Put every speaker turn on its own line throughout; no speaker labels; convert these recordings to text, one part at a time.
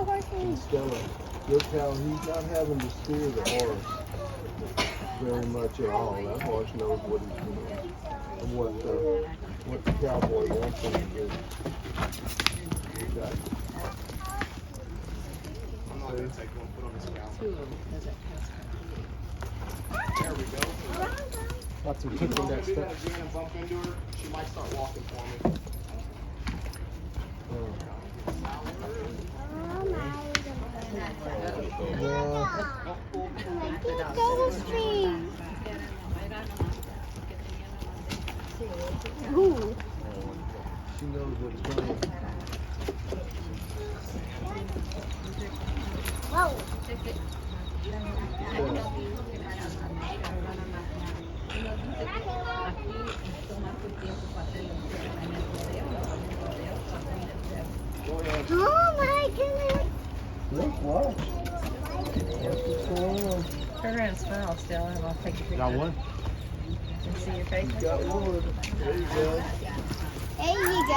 And Stella, look how he's not having to steer the horse very much at all. That horse knows what he's doing and what the cowboy wants him to do. Okay.
I'm not going to take one foot on the scale. There we go.
Lots of kicking that
If
stuff.
I bump into her, she might start walking for me.
Ooh. She knows what's coming.
Whoa. Oh my goodness.
Look, watch.
Turn around and smile, Stella, and I'll take a picture.
Got one?
And see your face.
Got one. There you go.
There you go.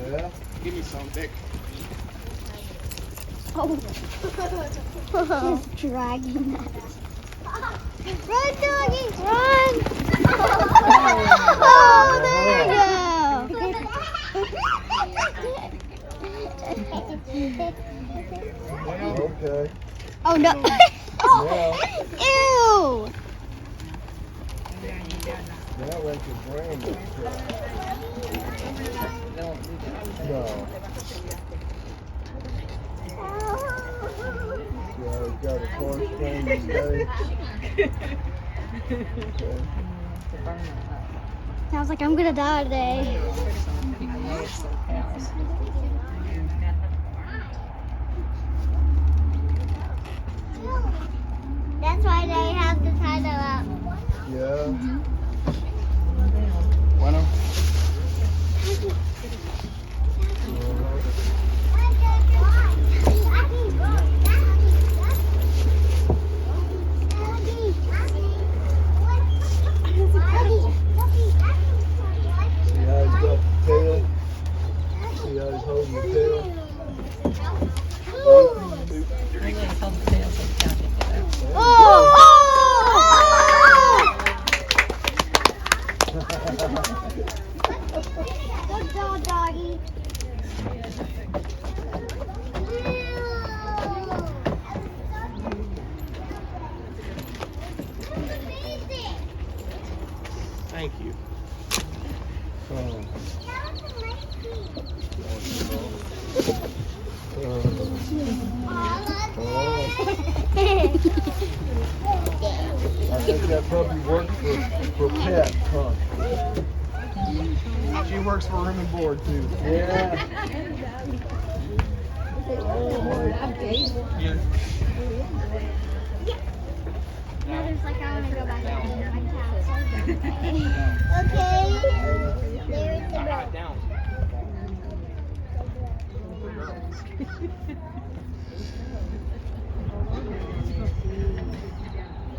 Yeah.
Give me some, Dick.
Oh. Just dragging that. Run, doggy, run! Oh, there you go.
Okay.
Oh no! Ew!
Now let your brain go. No. Yeah, he's got a horse brain today.
Sounds like I'm gonna die today. That's why they have to tie them up.
Yeah.
Bueno.
See how he's got the tail? See how he's holding the tail?
You're going to hold the tail so the cow can get out.
Oh! Good job, doggy.
Thank you.
I think that probably works for pets, huh?
She works for room and board, too.
Yeah.
Yeah.
Mother's like, I want to go back and eat my cow. Okay. There's the bell.
Down.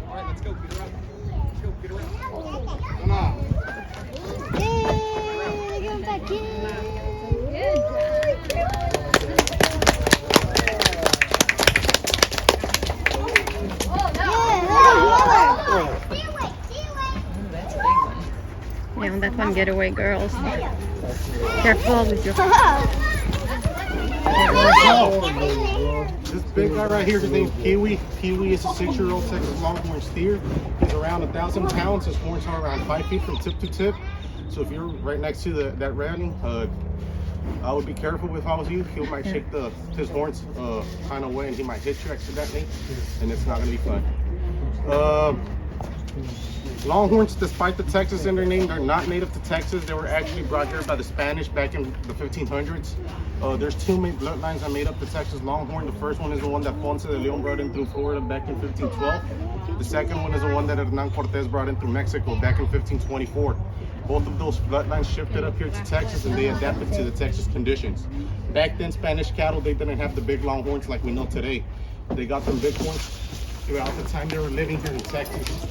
All right, let's go. Get her up. Let's go. Get her up. Come on.
Yay! Go back in.
Yeah, that's one getaway, girls. Careful with your...
This big guy right here, his name's Kiwi. Kiwi is a 6-year-old Texas Longhorn steer. He's around 1,000 pounds. His horns are around 5 feet from tip to tip. So if you're right next to that railing, I would be careful if I was you. He might shake his horns kind of way, and he might hit you accidentally, and it's not going to be fun. Longhorns, despite the Texas in their name, they're not native to Texas. They were actually brought here by the Spanish back in the 1500s. There's two main bloodlines that made up the Texas Longhorn. The first one is the one that Ponce de Leon brought in through Florida back in 1512. The second one is the one that Hernan Cortez brought in through Mexico back in 1524. Both of those bloodlines shifted up here to Texas, and they adapted to the Texas conditions. Back then, Spanish cattle, they didn't have the big Longhorns like we know today. They got them big horns throughout the time they were living here in Texas.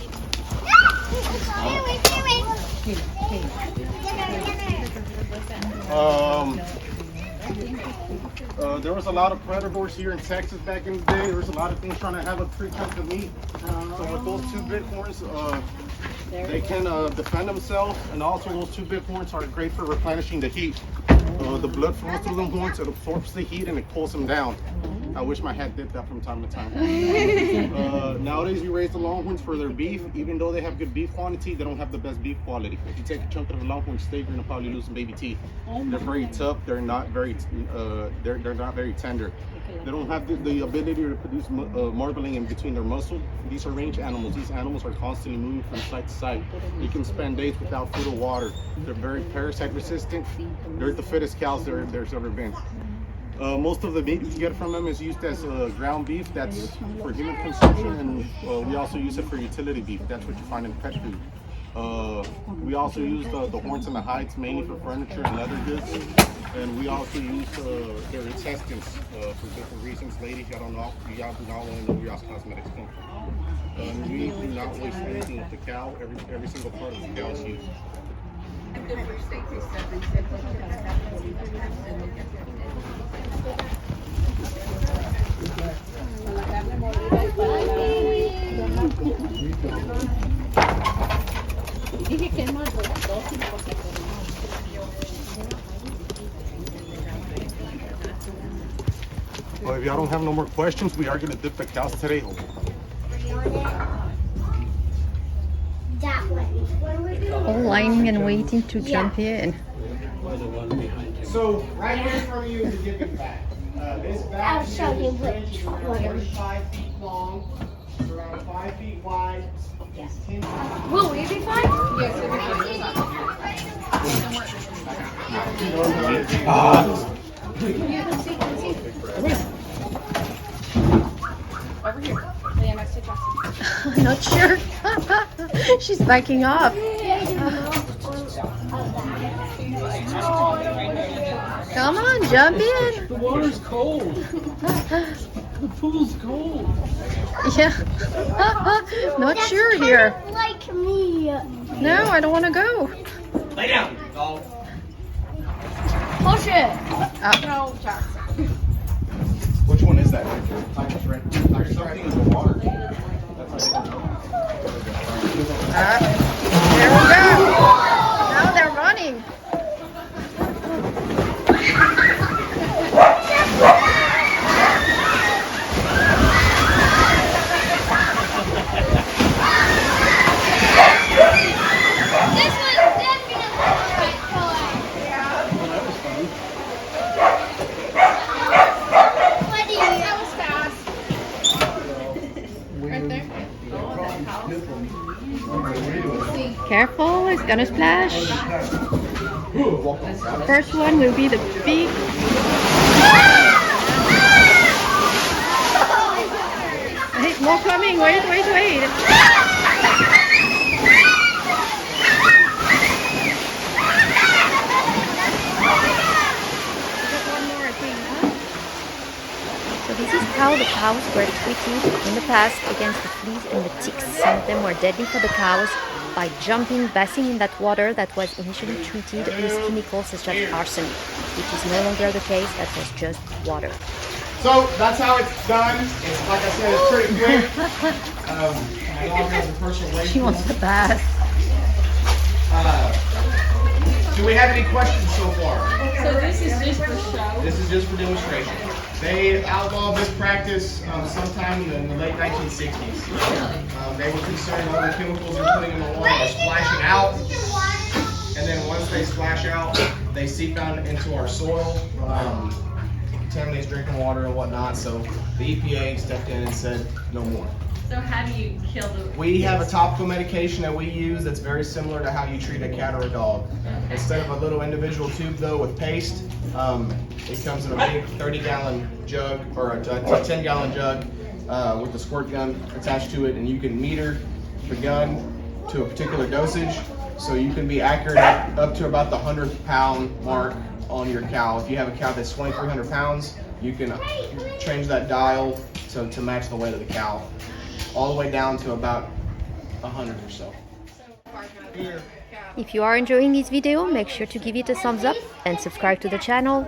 There was a lot of predators here in Texas back in the day. There was a lot of things trying to have a free chunk of meat. So with those two bighorns, they can defend themselves, and also those two bighorns are great for replenishing the heat. The blood flows through the horns, it absorbs the heat, and it cools them down. I wish my hat did that from time to time. Nowadays, we raise the Longhorns for their beef. Even though they have good beef quantity, they don't have the best beef quality. If you take a chunk of the Longhorn steak, you're gonna probably lose some baby teeth. They're very tough. They're not very tender. They don't have the ability to produce marbling in between their muscle. These are range animals. These animals are constantly moving from site to site. You can spend days without food or water. They're very parasite resistant. They're the fittest cows there's ever been. Most of the meat you get from them is used as ground beef. That's for human consumption, and we also use it for utility beef. That's what you find in pet food. We also use the horns and the hides mainly for furniture and leather goods. And we also use their intestines for different reasons. Ladies, y'all do not want to know where y'all's cosmetics come from. We do not waste anything with the cow. Every single part of the cow is used. Well, if y'all don't have no more questions, we are going to dip the cows today.
All lining and waiting to jump in.
So, right here in front of you is the dipping bag. This bag
I'll show you which one.
35 feet long, it's around 5 feet wide. It's 10 feet.
Will we be fine? Yes, we'll
Over here. Yeah, next to Jackson.
Not sure. She's backing up. Come on, jump in.
The water's cold. The pool's cold.
Yeah. Not sure here.
Like me.
No, I don't want to go.
Lay down, dog.
Push it.
Uh,
No, Jackson.
Which one is that? Tiger's right. Tiger's something in the water.
There we go. Now they're running.
This one's definitely the right color. What do you
That was fast. Right there.
Careful, it's gonna splash. First one will be the big. Hey, more coming. Wait. So this is how the cows were treated in the past against the fleas and the ticks. Some of them were deadly for the cows by bathing in that water that was initially treated with chemicals such as arsenic, which is no longer the case. That was just water.
So that's how it's done. It's like I said, it's pretty quick. My dog has a personal weight.
She wants the bath.
Do we have any questions so far?
So this is just for show.
This is just for demonstration. They outlawed this practice sometime in the late 1960s. They were concerned all the chemicals they're putting in the water are splashing out. And then once they splash out, they seep out into our soil, contaminates drinking water and whatnot. So the EPA stepped in and said no more.
So how do you kill the...
We have a topical medication that we use that's very similar to how you treat a cat or a dog. Instead of a little individual tube though with paste, it comes in a big 30-gallon jug or a 10-gallon jug with a squirt gun attached to it, and you can meter the gun to a particular dosage, so you can be accurate up to about the 100-pound mark on your cow. If you have a cow that's 2,300 pounds, you can change that dial to match the weight of the cow, all the way down to about 100 or so.
If you are enjoying this video, make sure to give it a thumbs up and subscribe to the channel.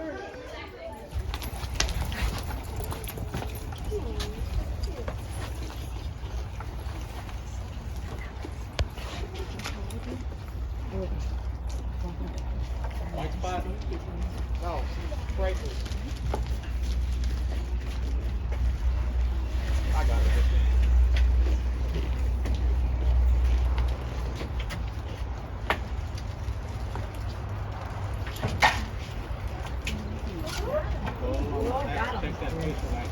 wait till like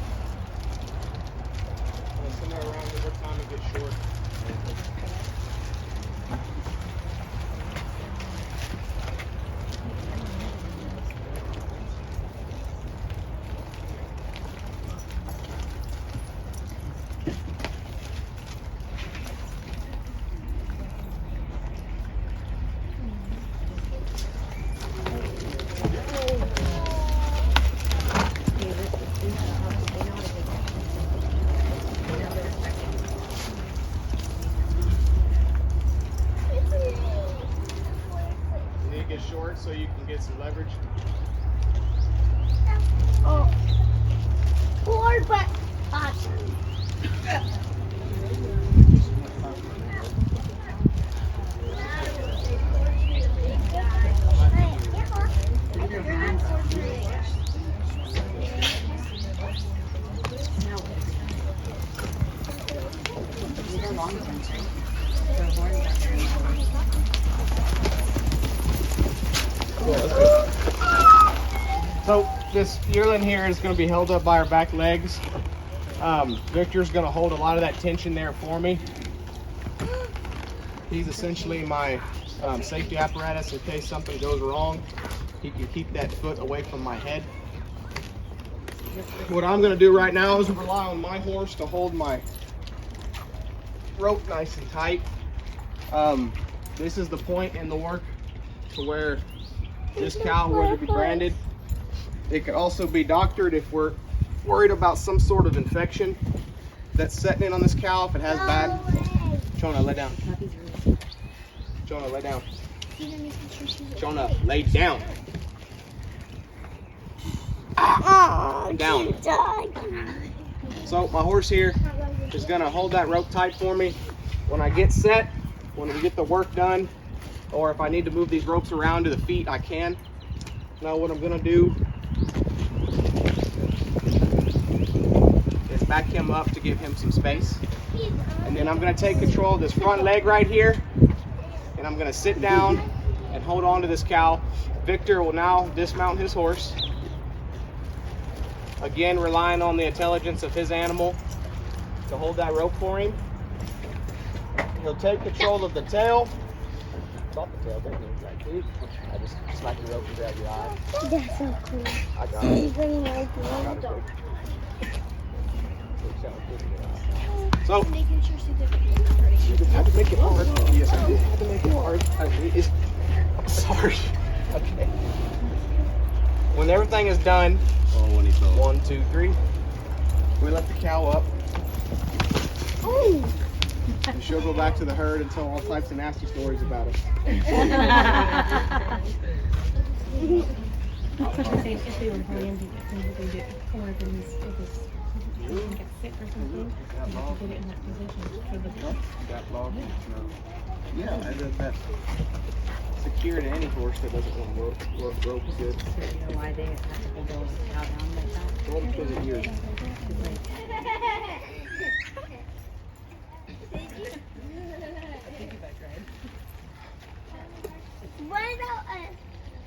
somewhere around whatever time it gets short. Short so you can get some leverage.
Oh. Or but awesome.
These are Longhorns, right? The horns are very long.
So this yearling here is going to be held up by our back legs. Victor's going to hold a lot of that tension there for me. He's essentially my safety apparatus in case something goes wrong. He can keep that foot away from my head. What I'm going to do right now is rely on my horse to hold my rope nice and tight. This is the point in the work to where this cow were to be branded. It could also be doctored if we're worried about some sort of infection that's setting in on this cow. If it has bad, Jonah, lay down. Jonah, lay down. Jonah, lay down. Ah, down. So my horse here is gonna hold that rope tight for me. When I get set, when we get the work done, or if I need to move these ropes around to the feet, I can. Now what I'm gonna do is back him up to give him some space. And then I'm gonna take control of this front leg right here, and I'm gonna sit down and hold on to this cow. Victor will now dismount his horse. Again, relying on the intelligence of his animal to hold that rope for him. He'll take control of the tail. Off the tail, didn't you? Right, dude? I just smack the rope and grab your eye.
That's so cool.
I got it.
He's bringing it like
So,
making sure she did
you had to make it hard. Yes, I did. Had to make it hard. I'm sorry. Okay. When everything is done, 1, 2, 3, we let the cow up.
Oh.
And she'll go back to the herd and tell all types of nasty stories about us.
If they were branded, they did, or if it was get sick or something, you have to get it in that position for the book.
That log? No. Yeah, and then that's secure to any horse that doesn't want rope is good.
So you know why they have to hold those cow down like that?
All because of ears.
What about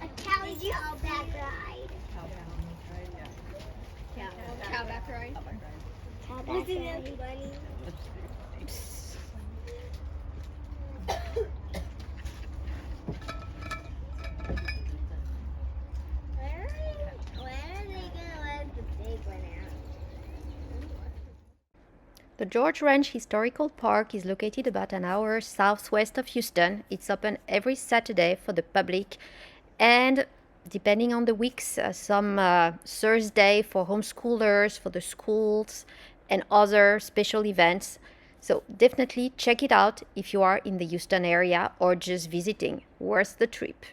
a cowback ride? Cowback ride? Cowback ride. Funny. When are they gonna let the big one out?
The George Ranch Historical Park is located about an hour southwest of Houston. It's open every Saturday for the public and depending on the weeks, some Thursday for homeschoolers, for the schools and other special events. So definitely check it out if you are in the Houston area or just visiting. Worth the trip.